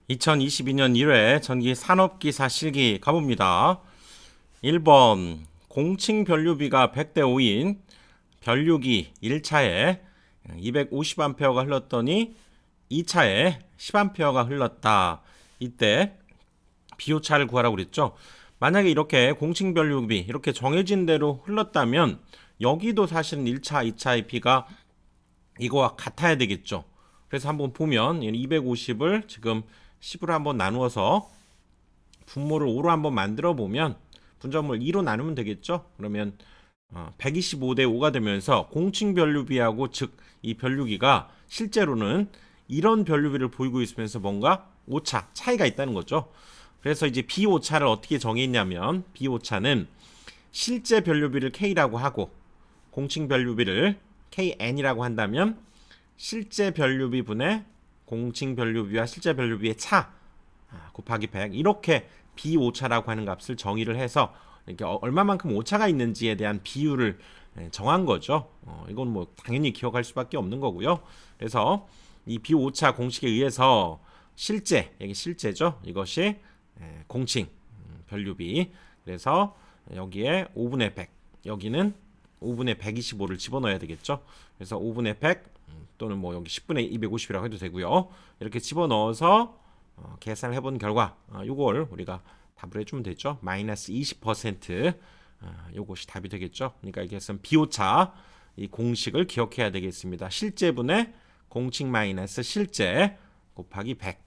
2022년 1회 전기 산업기사 실기 가봅니다. 1번 공칭 변류비가 100대 5인 변류기 1차에 250A가 흘렀더니 2차에 10A가 흘렀다. 이때 비오차를 구하라고 그랬죠. 만약에 이렇게 공칭 변류비 이렇게 정해진 대로 흘렀다면 여기도 사실은 1차, 2차의 비가 이거와 같아야 되겠죠. 그래서 한번 보면 250을 지금 10으로 한번 나누어서 분모를 5로 한번 만들어 보면 분자물 2로 나누면 되겠죠. 그러면 125대 5가 되면서 공칭 변류비하고 즉 이 변류기가 실제로는 이런 변류비를 보이고 있으면서 뭔가 오차 차이가 있다는 거죠. 그래서 이제 비오차를 어떻게 정했냐면 비오차는 실제 변류비를 K라고 하고 공칭 변류비를 KN이라고 한다면 실제 변류비 분의 공칭 변류비와 실제 변류비의 차 곱하기 100 이렇게 비오차라고 하는 값을 정의를 해서 이렇게 얼마만큼 오차가 있는지에 대한 비율을 정한 거죠. 이건 뭐 당연히 기억할 수밖에 없는 거고요. 그래서 이 비오차 공식에 의해서 실제 이게 실제죠. 이것이 공칭 변류비. 그래서 여기에 5분의 100 여기는 5분의 125를 집어넣어야 되겠죠. 그래서 5분의 100 또는 뭐 여기 10분의 250이라고 해도 되고요. 이렇게 집어넣어서 계산을 해본 결과 이걸 우리가 답을 해주면 되죠. 마이너스 20% 요것이 답이 되겠죠. 그러니까 이것은 비오차 이 공식을 기억해야 되겠습니다. 실제분의 공칭 마이너스 실제 곱하기 100.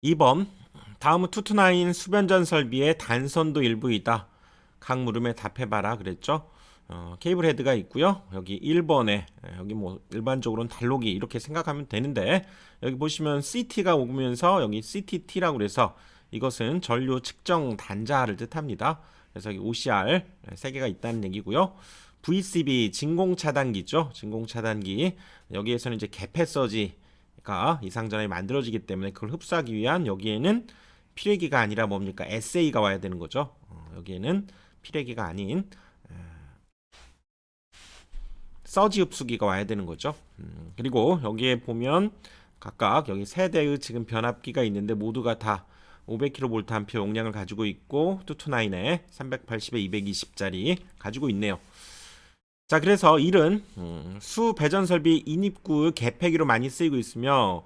2번 다음은 투투나인 수변전 설비의 단선도 일부이다. 각 물음에 답해봐라 그랬죠. 케이블 헤드가 있고요. 여기 1번에 여기 뭐 일반적으로는 달록이 이렇게 생각하면 되는데 여기 보시면 CT가 오면서 여기 CTT라고 그래서 이것은 전류 측정 단자를 뜻합니다. 그래서 여기 OCR 세 개가 있다는 얘기고요. VCB 진공 차단기죠. 진공 차단기 여기에서는 이제 개폐서지가 이상전압이 만들어지기 때문에 그걸 흡수하기 위한 여기에는 피레기가 아니라 뭡니까? SA가 와야 되는 거죠. 여기에는 피레기가 아닌 서지 흡수기가 와야 되는 거죠. 그리고 여기에 보면 각각 여기 세 대의 지금 변압기가 있는데 모두가 다 500kVA 용량을 가지고 있고 투투나인에 380에 220짜리 가지고 있네요. 자, 그래서 일은 수 배전 설비 인입구 개폐기로 많이 쓰이고 있으며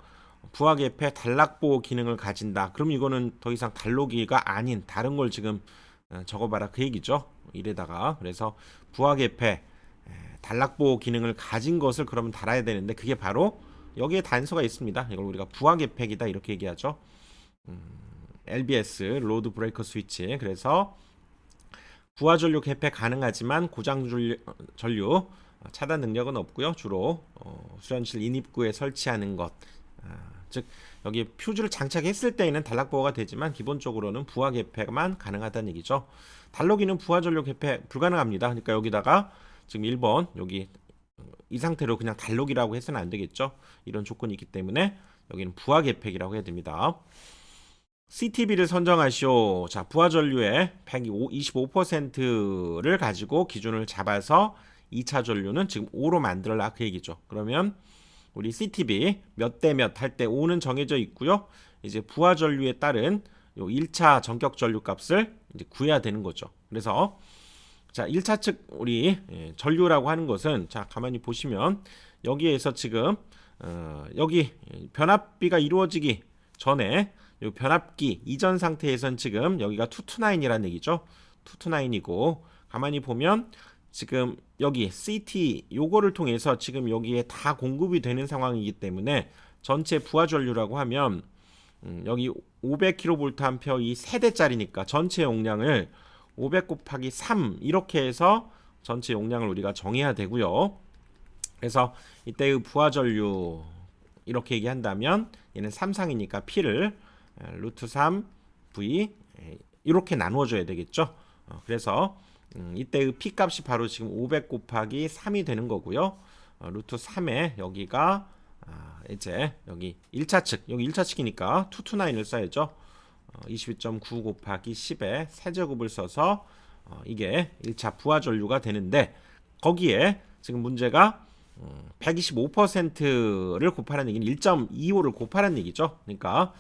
부하 개폐 단락보 기능을 가진다. 그럼 이거는 더 이상 단로기가 아닌 다른 걸 지금 적어봐라 그 얘기죠. 이래다가 그래서 부하 개폐 단락보 기능을 가진 것을 그러면 달아야 되는데 그게 바로 여기에 단서가 있습니다. 이걸 우리가 부하 개폐기다 이렇게 얘기하죠. LBS 로드 브레이커 스위치. 그래서 부하 전류 개폐 가능하지만 고장 전류 차단 능력은 없고요. 주로 수련실 인입구에 설치하는 것. 즉 여기 퓨즈를 장착했을 때에는 단락보호가 되지만 기본적으로는 부하 개폐만 가능하다는 얘기죠. 단로기는 부하 전류 개폐 불가능합니다. 그러니까 여기다가 지금 1번 여기 이 상태로 그냥 단록이라고 해서는 안 되겠죠. 이런 조건이 있기 때문에 여기는 부하 개폐기라고 해야 됩니다. CTB를 선정하시오. 자, 부하 전류의 125%를 가지고 기준을 잡아서 2차 전류는 지금 5로 만들어라 그 얘기죠. 그러면 우리 CTB 몇 대 몇 할 때 5는 정해져 있고요. 이제 부하 전류에 따른 요 1차 전격 전류 값을 이제 구해야 되는 거죠. 그래서 자, 1차 측 우리 전류라고 하는 것은 자, 가만히 보시면 여기에서 지금 여기 변압비가 이루어지기 전에 이 변압기 이전 상태에선 지금 여기가 투투나인이라는 얘기죠. 투투나인이고 가만히 보면 지금 여기 CT 요거를 통해서 지금 여기에 다 공급이 되는 상황이기 때문에 전체 부하 전류라고 하면 여기 500kVA 이 세대짜리니까 전체 용량을 500 곱하기 3 이렇게 해서 전체 용량을 우리가 정해야 되고요. 그래서 이때의 부하 전류 이렇게 얘기한다면 얘는 3상이니까 P를 루트 3 V 이렇게 나누어줘야 되겠죠. 그래서 이때의 P 값이 바로 지금 500 곱하기 3이 되는 거고요. 루트 3에 여기가 이제 여기 1차 측 여기 1차 측이니까 229을 써야죠. 22.9 곱하기 10에 세제곱을 써서 이게 1차 부하 전류가 되는데 거기에 지금 문제가 125%를 곱하라는 얘기는 1.25를 곱하라는 얘기죠. 그러니까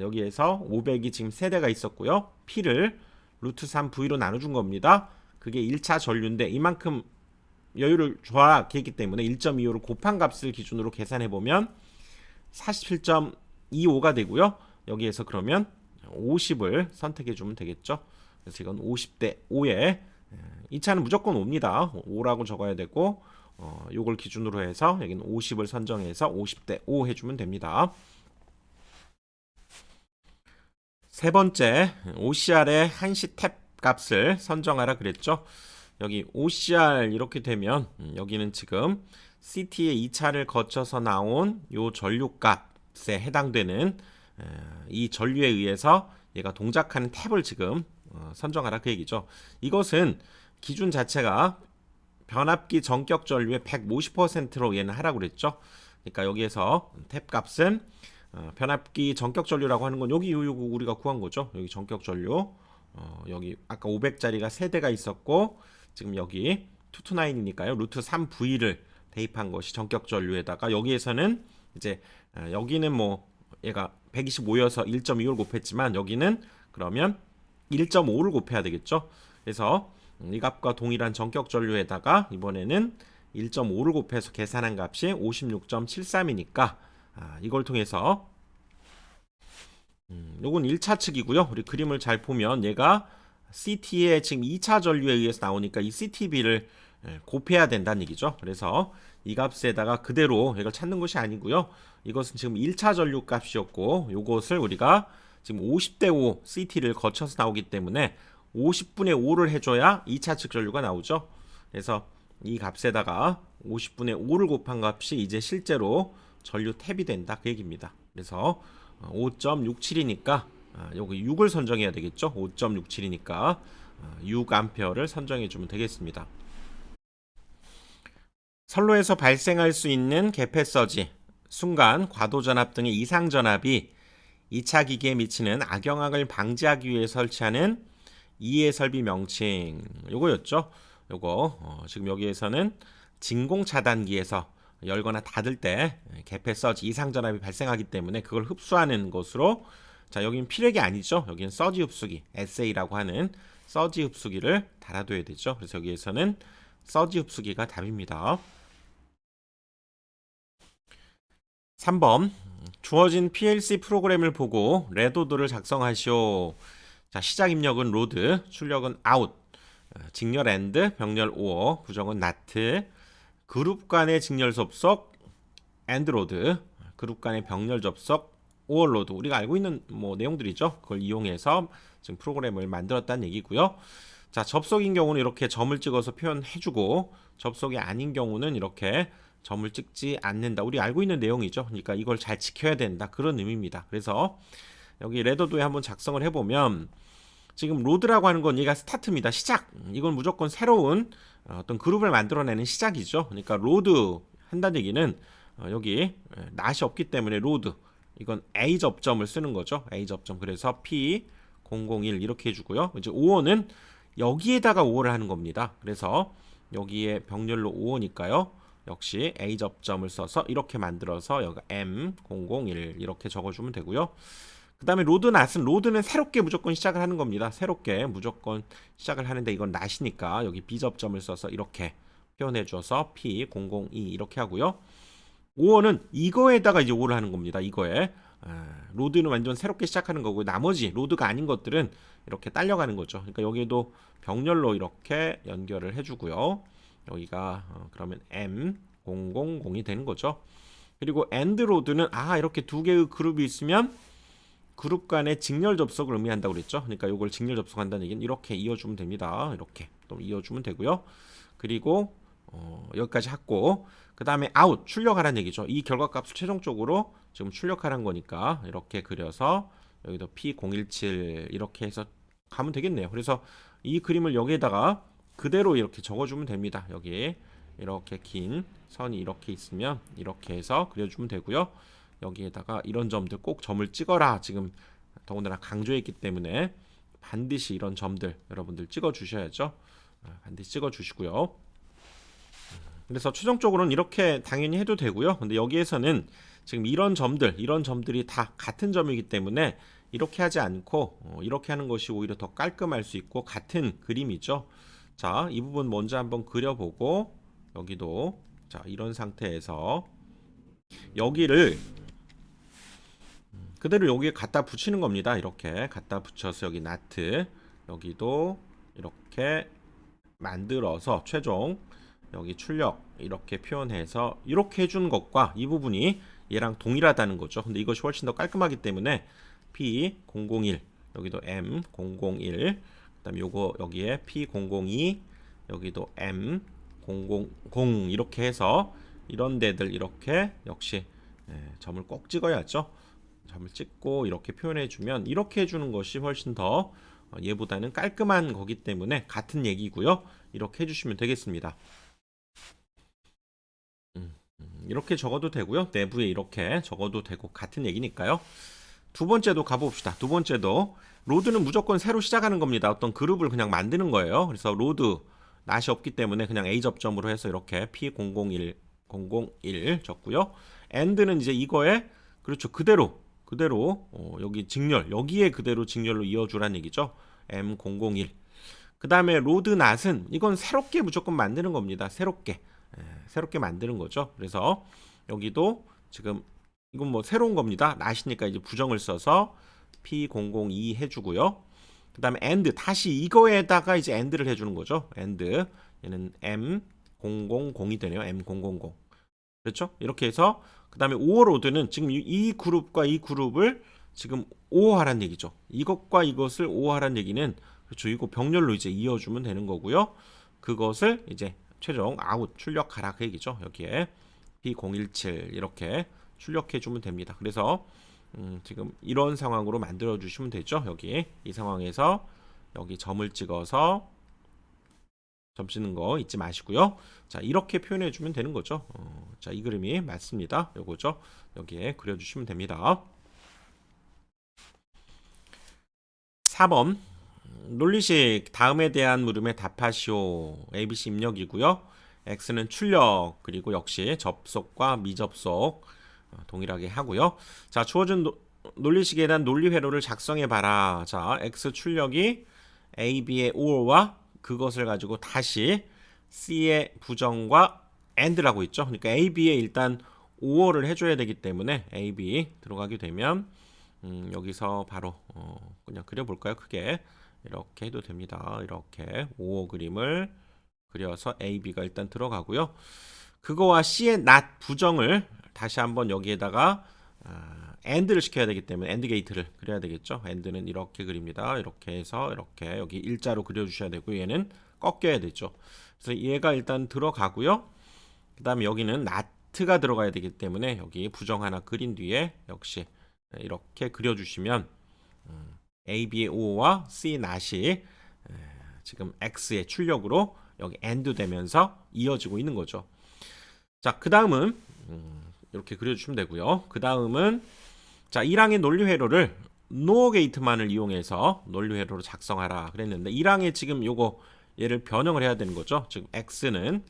여기에서 500이 지금 세대가 있었고요. P를 루트 3V로 나눠준 겁니다. 그게 1차 전류인데 이만큼 여유를 줘야 했기 때문에 1.25를 곱한 값을 기준으로 계산해보면 47.25가 되고요. 여기에서 그러면 50을 선택해주면 되겠죠. 그래서 이건 50대 5에 이 차는 무조건 5입니다. 5라고 적어야 되고 요걸 기준으로 해서 여기는 50을 선정해서 50대 5 해주면 됩니다. 세 번째, OCR의 한시 탭 값을 선정하라 그랬죠. 여기 OCR 이렇게 되면 여기는 지금 CT의 2차를 거쳐서 나온 요 전류값에 해당되는 이 전류에 의해서 얘가 동작하는 탭을 지금 선정하라 그 얘기죠. 이것은 기준 자체가 변압기 전격 전류의 150%로 얘는 하라고 그랬죠. 그러니까 여기에서 탭 값은 변압기 전격 전류라고 하는 건 여기 우리가 구한 거죠. 여기 전격 전류. 여기 아까 500짜리가 3대가 있었고 지금 여기 229이니까요. 루트 3V를 대입한 것이 전격 전류에다가 여기에서는 이제 여기는 뭐 얘가 125여서 1.25를 곱했지만 여기는 그러면 1.5를 곱해야 되겠죠. 그래서 이 값과 동일한 전격 전류에다가 이번에는 1.5를 곱해서 계산한 값이 56.73이니까 이걸 통해서 요건 1차 측이고요. 우리 그림을 잘 보면 얘가 CT의 지금 2차 전류에 의해서 나오니까 이 CTB를 곱해야 된다는 얘기죠. 그래서 이 값에다가 그대로 이걸 찾는 것이 아니고요. 이것은 지금 1차 전류 값이었고 요것을 우리가 지금 50대 5 CT를 거쳐서 나오기 때문에 50분의 5를 해줘야 2차 측 전류가 나오죠. 그래서 이 값에다가 50분의 5를 곱한 값이 이제 실제로 전류 탭이 된다 그 얘기입니다. 그래서 5.67이니까 여기 6을 선정해야 되겠죠. 5.67이니까 6A를 선정해 주면 되겠습니다. 선로에서 발생할 수 있는 개폐 서지, 순간, 과도전압 등의 이상전압이 2차 기기에 미치는 악영향을 방지하기 위해 설치하는 이해 설비 명칭 요거였죠. 요거 지금 여기에서는 진공 차단기에서 열거나 닫을 때 개폐 서지 이상 전압이 발생하기 때문에 그걸 흡수하는 것으로 자 여기는 피렉이 아니죠. 여기는 서지 흡수기 SA라고 하는 서지 흡수기를 달아둬야 되죠. 그래서 여기에서는 서지 흡수기가 답입니다. 3번 주어진 PLC 프로그램을 보고 레도드를 작성하시오. 자 시작 입력은 로드, 출력은 아웃, 직렬 엔드, 병렬 오어, 부정은 나트, 그룹 간의 직렬 접속 엔드로드, 그룹 간의 병렬 접속 오어로드 우리가 알고 있는 뭐 내용들이죠. 그걸 이용해서 지금 프로그램을 만들었다는 얘기고요. 자 접속인 경우는 이렇게 점을 찍어서 표현해주고 접속이 아닌 경우는 이렇게 점을 찍지 않는다. 우리 알고 있는 내용이죠. 그러니까 이걸 잘 지켜야 된다. 그런 의미입니다. 그래서 여기 레더도에 한번 작성을 해보면 지금 로드라고 하는 건 얘가 스타트입니다. 시작. 이건 무조건 새로운 어떤 그룹을 만들어내는 시작이죠. 그러니까 로드 한다는 얘기는 여기 낫이 없기 때문에 로드 이건 A 접점을 쓰는 거죠. A 접점. 그래서 P001 이렇게 해주고요. 이제 5호는 여기에다가 5호를 하는 겁니다. 그래서 여기에 병렬로 5호니까요. 역시 A 접점을 써서 이렇게 만들어서 여기 M001 이렇게 적어주면 되고요. 그 다음에 로드 낫은 로드는 새롭게 무조건 시작을 하는 겁니다. 새롭게 무조건 시작을 하는데 이건 낫이니까 여기 B 접점을 써서 이렇게 표현해 줘서 P002 이렇게 하고요. 5호는 이거에다가 이제 5를 하는 겁니다. 이거에 로드는 완전 새롭게 시작하는 거고 나머지 로드가 아닌 것들은 이렇게 딸려가는 거죠. 그러니까 여기도 병렬로 이렇게 연결을 해주고요. 여기가 그러면 M000이 되는 거죠. 그리고 엔드로드는 이렇게 두 개의 그룹이 있으면 그룹 간의 직렬 접속을 의미한다고 그랬죠. 그러니까 이걸 직렬 접속한다는 얘기는 이렇게 이어주면 됩니다. 이렇게 또 이어주면 되고요. 그리고 여기까지 했고 그 다음에 아웃 출력하라는 얘기죠. 이 결과값을 최종적으로 지금 출력하라는 거니까 이렇게 그려서 여기도 P017 이렇게 해서 가면 되겠네요. 그래서 이 그림을 여기에다가 그대로 이렇게 적어주면 됩니다. 여기 이렇게 긴 선이 이렇게 있으면 이렇게 해서 그려주면 되고요. 여기에다가 이런 점들 꼭 점을 찍어라. 지금 더군다나 강조했기 때문에 반드시 이런 점들 여러분들 찍어 주셔야죠. 반드시 찍어 주시고요. 그래서 최종적으로는 이렇게 당연히 해도 되고요. 근데 여기에서는 지금 이런 점들이 다 같은 점이기 때문에 이렇게 하지 않고 이렇게 하는 것이 오히려 더 깔끔할 수 있고 같은 그림이죠. 자, 이 부분 먼저 한번 그려보고 여기도 자, 이런 상태에서 여기를 그대로 여기에 갖다 붙이는 겁니다. 이렇게 갖다 붙여서 여기 나트 여기도 이렇게 만들어서 최종 여기 출력 이렇게 표현해서 이렇게 해준 것과 이 부분이 얘랑 동일하다는 거죠. 근데 이것이 훨씬 더 깔끔하기 때문에 P001 여기도 M001 그다음 요거 여기에 P002 여기도 M000 이렇게 해서 이런 데들 이렇게 역시 점을 꼭 찍어야죠. 점을 찍고 이렇게 표현해 주면 이렇게 해주는 것이 훨씬 더 얘보다는 깔끔한 거기 때문에 같은 얘기고요. 이렇게 해주시면 되겠습니다. 이렇게 적어도 되고요. 내부에 이렇게 적어도 되고 같은 얘기니까요. 두 번째도 가봅시다. 두 번째도 로드는 무조건 새로 시작하는 겁니다. 어떤 그룹을 그냥 만드는 거예요. 그래서 로드 낫이 없기 때문에 그냥 A 접점으로 해서 이렇게 P001 적고요. AND는 이제 이거에 그렇죠. 그대로 여기 직렬 여기에 그대로 직렬로 이어주란 얘기죠. M001 그 다음에 로드 낫은 이건 새롭게 무조건 만드는 겁니다. 새롭게 만드는 거죠. 그래서 여기도 지금 이건 뭐 새로운 겁니다. 낫이니까 이제 부정을 써서 P002 해주고요. 그 다음에 AND 다시 이거에다가 이제 AND를 해주는 거죠. AND 얘는 M000이 되네요. M000 그렇죠? 이렇게 해서 그 다음에 오어로드는 지금 이 그룹과 이 그룹을 지금 오어하란 얘기죠. 이것과 이것을 오어하란 얘기는 그렇죠. 이거 병렬로 이제 이어주면 되는 거고요. 그것을 이제 최종 아웃 출력하라 그 얘기죠. 여기에 P017 이렇게 출력해 주면 됩니다. 그래서 지금 이런 상황으로 만들어 주시면 되죠. 여기 이 상황에서 여기 점을 찍어서 점 찍는 거 잊지 마시고요. 자, 이렇게 표현해 주면 되는 거죠. 자, 이 그림이 맞습니다. 요거죠. 여기에 그려 주시면 됩니다. 4번 논리식 다음에 대한 물음에 답하시오. ABC 입력이고요. X는 출력 그리고 역시 접속과 미접속 동일하게 하고요. 자, 주어진 논리식에 대한 논리 회로를 작성해 봐라. 자, X 출력이 A, B의 OR과 그것을 가지고 다시 C의 부정과 AND라고 있죠. 그러니까 A, B에 일단 OR을 해줘야 되기 때문에 A, B 들어가게 되면 여기서 바로 그냥 그려볼까요? 크게 이렇게 해도 됩니다. 이렇게 OR 그림을 그려서 A, B가 일단 들어가고요. 그거와 C의 not 부정을 다시 한번 여기에다가 AND를 시켜야 되기 때문에 AND 게이트를 그려야 되겠죠. AND는 이렇게 그립니다. 이렇게 해서 이렇게 여기 일자로 그려주셔야 되고 얘는 꺾여야 되죠. 그래서 얘가 일단 들어가고요. 그 다음에 여기는 not가 들어가야 되기 때문에 여기 부정 하나 그린 뒤에 역시 이렇게 그려주시면 A, B의 O와 C not이 지금 X의 출력으로 여기 AND 되면서 이어지고 있는 거죠. 자, 그 다음은 이렇게 그려주시면 되고요. 그 다음은 자, 1항의 논리 회로를 NOR 게이트만을 이용해서 논리 회로로 작성하라 그랬는데 1항에 지금 요거 얘를 변형을 해야 되는 거죠. 즉 X는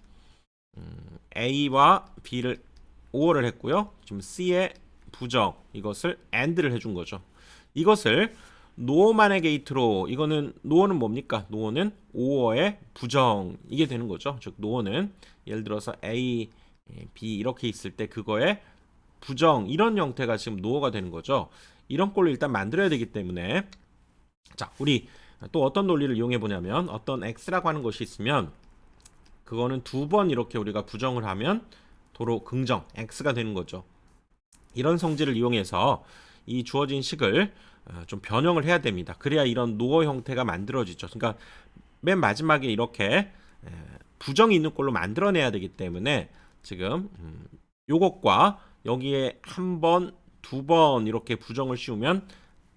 A와 B를 OR을 했고요. 지금 C의 부정 이것을 AND를 해준 거죠. 이것을 NOR만의 게이트로 이거는 NOR는 뭡니까? NOR는 OR의 부정 이게 되는 거죠. 즉 NOR는 예를 들어서 A, B 이렇게 있을 때 그거의 부정 이런 형태가 지금 노어가 되는 거죠. 이런 꼴로 일단 만들어야 되기 때문에 자, 우리 또 어떤 논리를 이용해 보냐면 어떤 x라고 하는 것이 있으면 그거는 두 번 이렇게 우리가 부정을 하면 도로 긍정 x가 되는 거죠. 이런 성질을 이용해서 이 주어진 식을 좀 변형을 해야 됩니다. 그래야 이런 노어 형태가 만들어지죠. 그러니까 맨 마지막에 이렇게 부정이 있는 꼴로 만들어내야 되기 때문에 지금 요것과 여기에 한 번, 두 번 이렇게 부정을 씌우면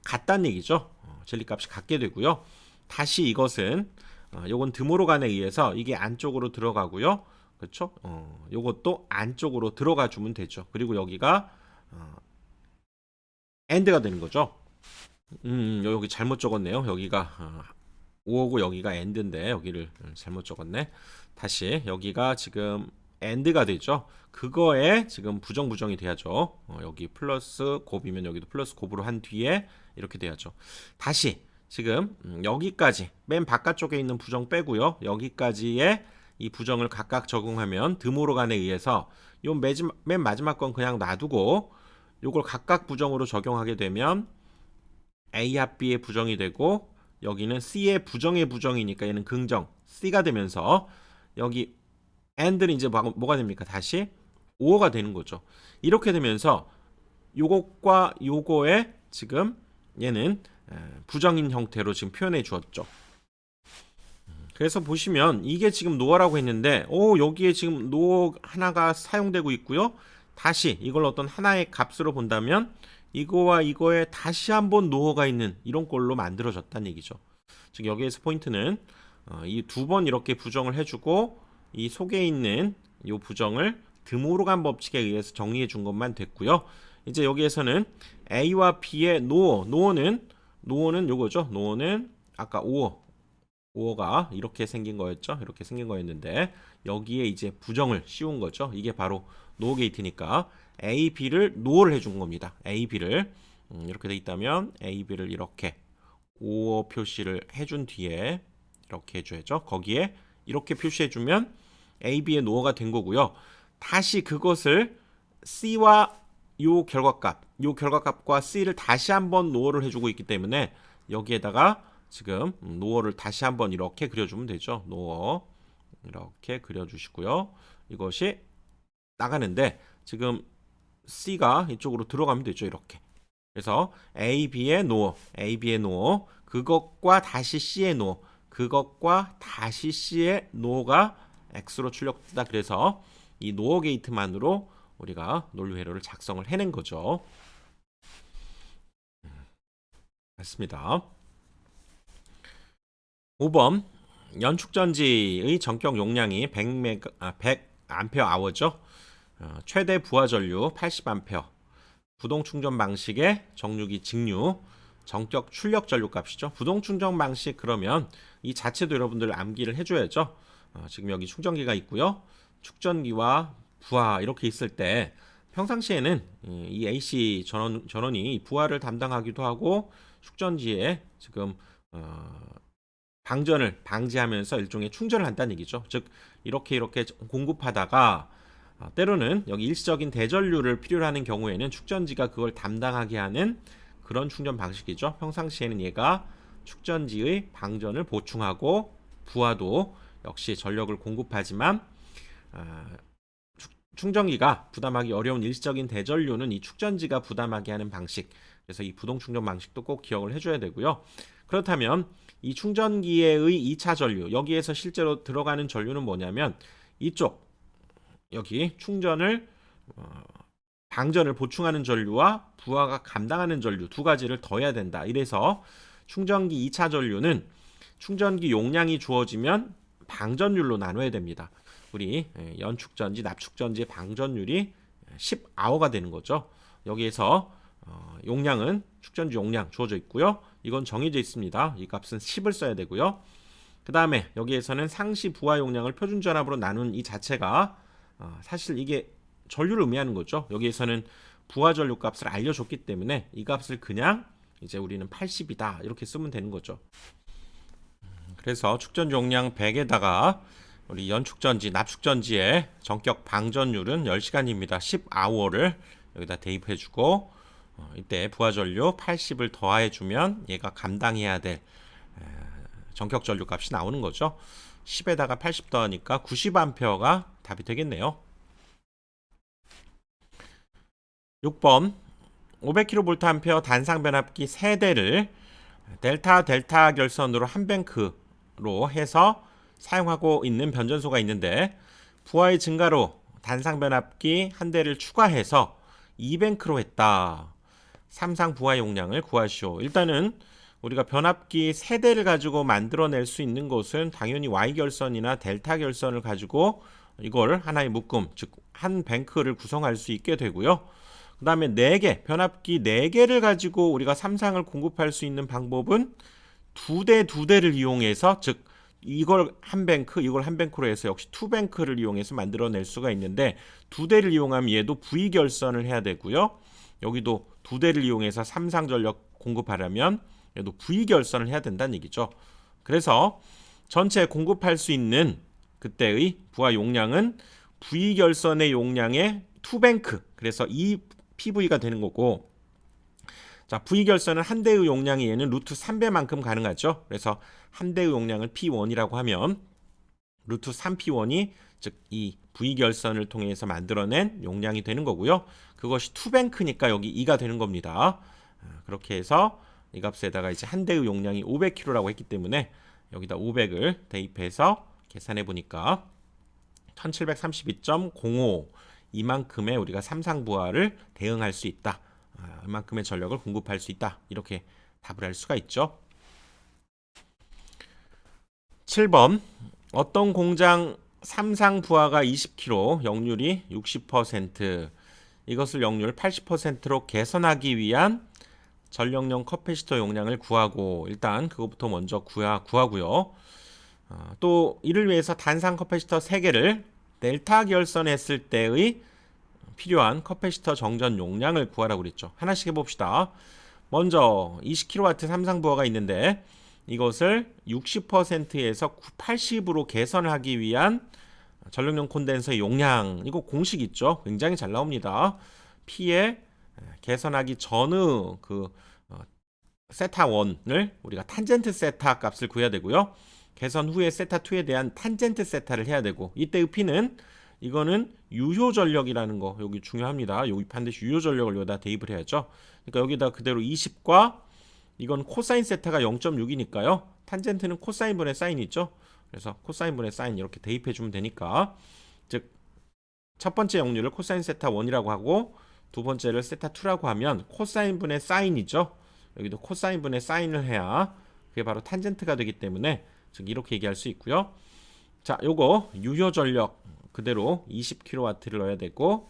같다는 얘기죠. 진리값이 같게 되고요. 다시 이것은 요건 드모로간에 의해서 이게 안쪽으로 들어가고요. 그렇죠? 요것도 안쪽으로 들어가 주면 되죠. 그리고 여기가 AND가 되는 거죠. 여기 잘못 적었네요. 여기가 5하고 여기가 AND인데 여기를 잘못 적었네. 다시 여기가 지금 AND가 되죠. 그거에 지금 부정이 돼야죠. 여기 플러스 곱이면 여기도 플러스 곱으로 한 뒤에 이렇게 돼야죠. 다시 지금 여기까지 맨 바깥쪽에 있는 부정 빼고요. 여기까지의 이 부정을 각각 적용하면 드모로간에 의해서 요 맨 마지막 건 그냥 놔두고 요걸 각각 부정으로 적용하게 되면 A 합 B의 부정이 되고 여기는 C의 부정의 부정이니까 얘는 긍정 C가 되면서 여기 AND는 이제 뭐가 됩니까? 다시 5가 되는 거죠. 이렇게 되면서 요것과 요거에 지금 얘는 부정인 형태로 지금 표현해 주었죠. 그래서 보시면 이게 지금 노어라고 했는데 여기에 지금 노어 하나가 사용되고 있고요. 다시 이걸 어떤 하나의 값으로 본다면 이거와 이거에 다시 한번 노어가 있는 이런 꼴로 만들어졌다는 얘기죠. 즉 여기에서 포인트는 이 두 번 이렇게 부정을 해주고 이 속에 있는 이 부정을 드모로간 법칙에 의해서 정리해 준 것만 됐고요. 이제 여기에서는 A와 B의 노어는 요거죠. 노어는 아까 5어가 이렇게 생긴 거였죠. 이렇게 생긴 거였는데 여기에 이제 부정을 씌운 거죠. 이게 바로 노어 게이트니까 A, B를 노어를 해준 겁니다. A, B를 이렇게 돼 있다면 A, B를 이렇게 5어 표시를 해준 뒤에 이렇게 해줘야죠. 거기에 이렇게 표시해주면 A, B의 노어가 된 거고요. 다시 그것을 C와 요 결과값과 C를 다시 한번 노어를 해주고 있기 때문에 여기에다가 지금 노어를 다시 한번 이렇게 그려주면 되죠. 노어 이렇게 그려주시고요. 이것이 나가는데 지금 C가 이쪽으로 들어가면 되죠. 이렇게. 그래서 A, B의 노어, 그것과 다시 C의 노어, 그것과 다시 C의 노어가 X로 출력된다. 그래서 이 노어 게이트만으로 우리가 논리 회로를 작성을 해낸 거죠. 맞습니다. 5번 연축전지의 전격 용량이 100A죠. 최대 부하 전류 80A, 부동 충전 방식의 정류기 직류, 전격 출력 전류 값이죠. 부동 충전 방식 그러면 이 자체도 여러분들 암기를 해줘야죠. 지금 여기 충전기가 있고요. 축전기와 부하 이렇게 있을 때 평상시에는 이 AC 전원이 부하를 담당하기도 하고 축전지에 지금 방전을 방지하면서 일종의 충전을 한다는 얘기죠. 즉 이렇게 공급하다가 때로는 여기 일시적인 대전류를 필요로 하는 경우에는 축전지가 그걸 담당하게 하는 그런 충전 방식이죠. 평상시에는 얘가 축전지의 방전을 보충하고 부하도 역시 전력을 공급하지만 충전기가 부담하기 어려운 일시적인 대전류는 이 축전지가 부담하게 하는 방식. 그래서 이 부동 충전 방식도 꼭 기억을 해줘야 되고요. 그렇다면 이 충전기의 2차 전류, 여기에서 실제로 들어가는 전류는 뭐냐면 이쪽 여기 충전을 방전을 보충하는 전류와 부하가 감당하는 전류 두 가지를 더해야 된다. 이래서 충전기 2차 전류는 충전기 용량이 주어지면 방전율로 나눠야 됩니다. 우리 연축전지, 납축전지의 방전율이 10H가 되는 거죠. 여기에서 용량은 축전지 용량 주어져 있고요. 이건 정해져 있습니다. 이 값은 10을 써야 되고요. 그 다음에 여기에서는 상시 부하 용량을 표준 전압으로 나눈 이 자체가 사실 이게 전류를 의미하는 거죠. 여기에서는 부하 전류 값을 알려줬기 때문에 이 값을 그냥 이제 우리는 80이다 이렇게 쓰면 되는 거죠. 그래서 축전지 용량 100에다가 우리 연축전지, 납축전지의 전격 방전율은 10시간입니다. 10H를 여기다 대입해주고 이때 부하전류 80을 더해주면 얘가 감당해야 될 전격 전류 값이 나오는 거죠. 10에다가 80 더하니까 90A가 답이 되겠네요. 6번 500kVA 단상 변압기 3대를 델타 결선으로 한 뱅크로 해서 사용하고 있는 변전소가 있는데 부하의 증가로 단상 변압기 한 대를 추가해서 2뱅크로 했다. 삼상 부하 용량을 구하시오. 일단은 우리가 변압기 3대를 가지고 만들어낼 수 있는 것은 당연히 Y결선이나 델타 결선을 가지고 이걸 하나의 묶음, 즉 한 뱅크를 구성할 수 있게 되고요. 그 다음에 4개, 변압기 4개를 가지고 우리가 삼상을 공급할 수 있는 방법은 2대를 이용해서, 즉 이걸 한 뱅크, 이걸 한 뱅크로 해서 역시 투 뱅크를 이용해서 만들어낼 수가 있는데 두 대를 이용하면 얘도 V 결선을 해야 되고요. 여기도 두 대를 이용해서 삼상전력 공급하려면 얘도 V 결선을 해야 된다는 얘기죠. 그래서 전체 공급할 수 있는 그때의 부하 용량은 V 결선의 용량의 투 뱅크. 그래서 이 PV가 되는 거고, 자, V 결선은 한 대의 용량이 얘는 루트 3배만큼 가능하죠. 그래서 한 대의 용량을 P1이라고 하면 루트 3P1이 즉 이 V 결선을 통해서 만들어낸 용량이 되는 거고요. 그것이 투뱅크니까 여기 2가 되는 겁니다. 그렇게 해서 이 값에다가 이제 한 대의 용량이 500kg라고 했기 때문에 여기다 500을 대입해서 계산해 보니까 1732.05 이만큼의 우리가 삼상부하를 대응할 수 있다. 이만큼의 전력을 공급할 수 있다. 이렇게 답을 할 수가 있죠. 7번 어떤 공장 삼상부하가 20kg, 역률이 60%, 이것을 역률 80%로 개선하기 위한 전력용 커패시터 용량을 구하고, 일단 그것부터 먼저 구하고요. 또 이를 위해서 단상 커패시터 3개를 델타 결선했을 때의 필요한 커패시터 정전 용량을 구하라고 그랬죠. 하나씩 해봅시다. 먼저 20kW 삼상부하가 있는데 이것을 60%에서 80으로 개선하기 위한 전력용 콘덴서의 용량, 이거 공식 있죠. 굉장히 잘 나옵니다. P에 개선하기 전의 그 세타 1을 우리가 탄젠트 세타 값을 구해야 되고요. 개선 후에 세타 2에 대한 탄젠트 세타를 해야 되고, 이때의 P는 이거는 유효 전력이라는 거 여기 중요합니다. 여기 반드시 유효 전력을 여기다 대입을 해야죠. 그러니까 여기다 그대로 20과 이건 코사인 세타가 0.6이니까요. 탄젠트는 코사인분의 사인이 있죠. 그래서 코사인분의 사인 이렇게 대입해 주면 되니까, 즉 첫 번째 역률을 코사인 세타 1이라고 하고 두 번째를 세타 2라고 하면 코사인분의 사인이죠. 여기도 코사인분의 사인을 해야 그게 바로 탄젠트가 되기 때문에 즉 이렇게 얘기할 수 있고요. 자, 요거 유효 전력 그대로 20kW를 넣어야 되고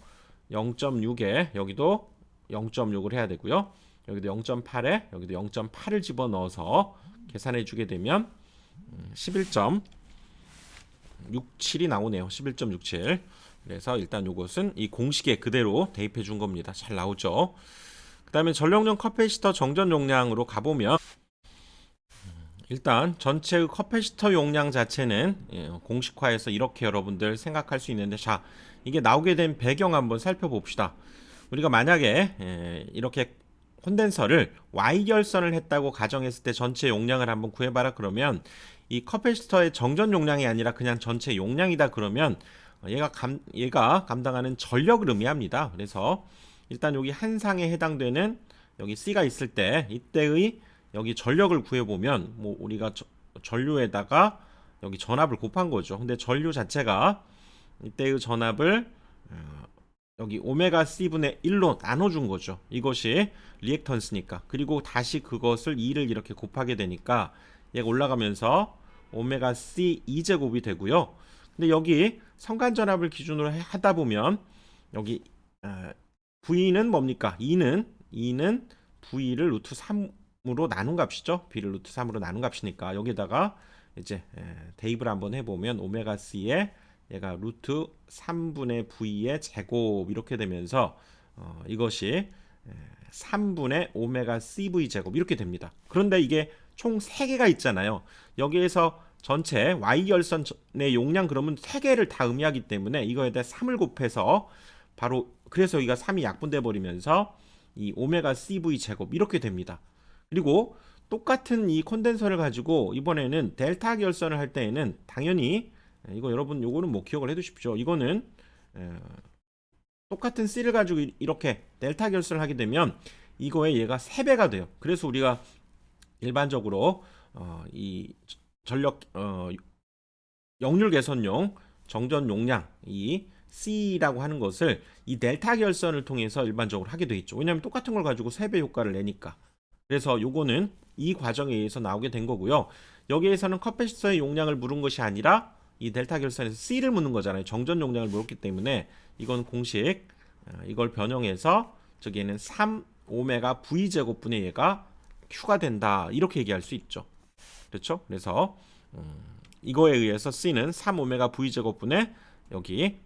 0.6에 여기도 0.6을 해야 되고요. 여기도 0.8에 여기도 0.8을 집어넣어서 계산해 주게 되면 11.67이 나오네요. 11.67. 그래서 일단 요것은 이 공식에 그대로 대입해 준 겁니다. 잘 나오죠. 그 다음에 전력용 커패시터 정전 용량으로 가보면 일단 전체의 커패시터 용량 자체는 공식화해서 이렇게 여러분들 생각할 수 있는데, 자, 이게 나오게 된 배경 한번 살펴봅시다. 우리가 만약에 이렇게 콘덴서를 Y결선을 했다고 가정했을 때 전체 용량을 한번 구해봐라 그러면 이 커패시터의 정전 용량이 아니라 그냥 전체 용량이다 그러면 얘가 감당하는 전력을 의미합니다. 그래서 일단 여기 한 상에 해당되는 여기 C가 있을 때 이때의 여기 전력을 구해보면 뭐 우리가 전류에다가 여기 전압을 곱한 거죠. 근데 전류 자체가 이때의 전압을 여기 오메가 C분의 1로 나눠준 거죠. 이것이 리액턴스니까. 그리고 다시 그것을 2를 이렇게 곱하게 되니까 얘가 올라가면서 오메가 C 2제곱이 되고요. 근데 여기 성간전압을 기준으로 하다 보면 여기 V는 뭡니까? 2는 V를 루트 3으로 나눈 값이죠. B를 루트 3으로 나눈 값이니까 여기다가 이제 대입을 한번 해보면 오메가 C에 얘가 루트 3분의 V의 제곱 이렇게 되면서 이것이 3분의 오메가 CV 제곱 이렇게 됩니다. 그런데 이게 총 3개가 있잖아요. 여기에서 전체 Y결선의 용량 그러면 3개를 다 의미하기 때문에 이거에다 3을 곱해서 바로 그래서 여기가 3이 약분돼 버리면서 이 오메가 CV 제곱 이렇게 됩니다. 그리고 똑같은 이 콘덴서를 가지고 이번에는 델타 결선을 할 때에는 당연히 이거 여러분 요거는 뭐 기억을 해 두십시오. 이거는 똑같은 C를 가지고 이렇게 델타 결선을 하게 되면 이거에 얘가 3배가 돼요. 그래서 우리가 일반적으로 이 전력 역률 개선용 정전 용량 이 C라고 하는 것을 이 델타 결선을 통해서 일반적으로 하게 돼 있죠. 왜냐하면 똑같은 걸 가지고 3배 효과를 내니까. 그래서 요거는 이 과정에 의해서 나오게 된 거고요. 여기에서는 커패시터의 용량을 물은 것이 아니라 이 델타 결선에서 C를 묻는 거잖아요. 정전 용량을 물었기 때문에 이건 공식 이걸 변형해서 저기에는 3 오메가 V 제곱분의 얘가 Q가 된다 이렇게 얘기할 수 있죠. 그렇죠? 그래서 이거에 의해서 C는 3오메가 V제곱분의 여기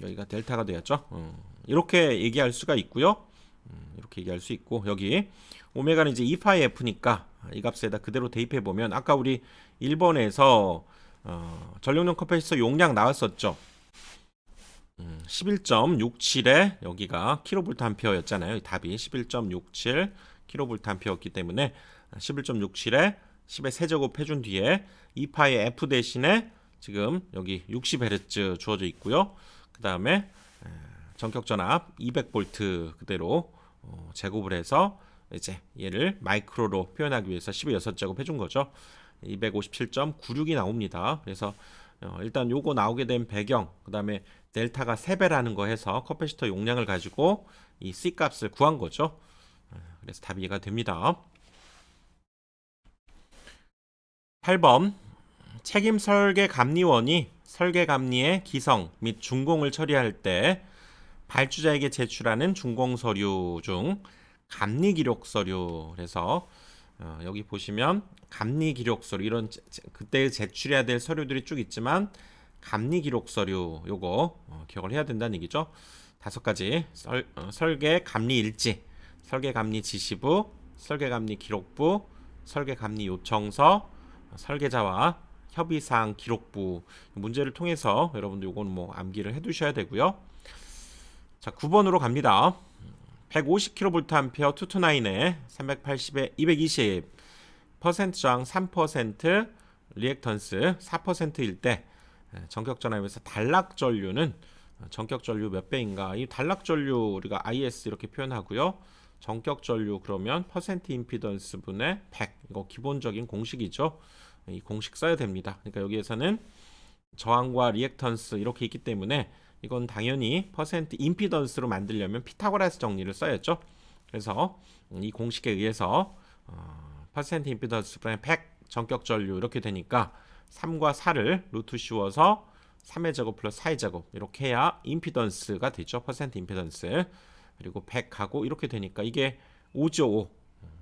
여기가 델타가 되었죠. 이렇게 얘기할 수가 있고요. 이렇게 얘기할 수 있고 여기 오메가는 이제 2파이 F니까 이 값에다 그대로 대입해 보면 아까 우리 1번에서 전력용 커패시터 용량 나왔었죠. 11.67에 여기가 킬로볼트 암페어였잖아요. 답이 11.67 킬로볼트 암페어였기 때문에 11.67에 10의 세제곱 해준 뒤에 2파의 F 대신에 지금 여기 60Hz 주어져 있고요. 그 다음에 전격 전압 200V 그대로 제곱을 해서 이제 얘를 마이크로로 표현하기 위해서 10의 6제곱 해준 거죠. 257.96이 나옵니다. 그래서 일단 요거 나오게 된 배경, 그 다음에 델타가 3배라는 거 해서 커패시터 용량을 가지고 이 C 값을 구한 거죠. 그래서 답이 이해가 됩니다. 8번 책임 설계 감리원이 설계 감리의 기성 및 준공을 처리할 때 발주자에게 제출하는 준공 서류 중 감리 기록 서류, 그래서 여기 보시면 감리 기록 서류 이런 그때 제출해야 될 서류들이 쭉 있지만 감리 기록 서류 요거 기억을 해야 된다는 얘기죠. 5가지 설계 감리 일지, 설계 감리 지시부, 설계 감리 기록부, 설계 감리 요청서, 설계자와 협의사항 기록부 문제를 통해서 여러분들 요거는 뭐 암기를 해두셔야 되고요. 자 9번으로 갑니다. 150kVA 투투나인에 380에 220 퍼센트 저항 3% 리액턴스 4%일 때 전격 전압에서 단락 전류는 전격 전류 몇 배인가? 이 단락 전류 우리가 IS 이렇게 표현하고요. 전격 전류 그러면 퍼센트 임피던스 분의 100 이거 기본적인 공식이죠. 이 공식 써야 됩니다. 그러니까 여기에서는 저항과 리액턴스 이렇게 있기 때문에 이건 당연히 퍼센트 임피던스로 만들려면 피타고라스 정리를 써야죠. 그래서 이 공식에 의해서 퍼센트 임피던스 분의 100 전격 전류 이렇게 되니까 3과 4를 루트 씌워서 3의 제곱 플러스 4의 제곱 이렇게 해야 임피던스가 되죠. 퍼센트 임피던스. 그리고 100하고 이렇게 되니까 이게 5죠. 5.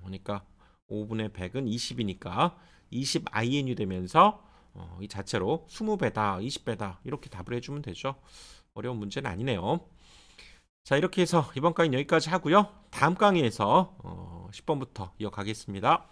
그러니까 5분의 100은 20이니까 20 INU 되면서 이 자체로 20배다, 20배다 이렇게 답을 해주면 되죠. 어려운 문제는 아니네요. 자 이렇게 해서 이번 강의는 여기까지 하고요. 다음 강의에서 10번부터 이어가겠습니다.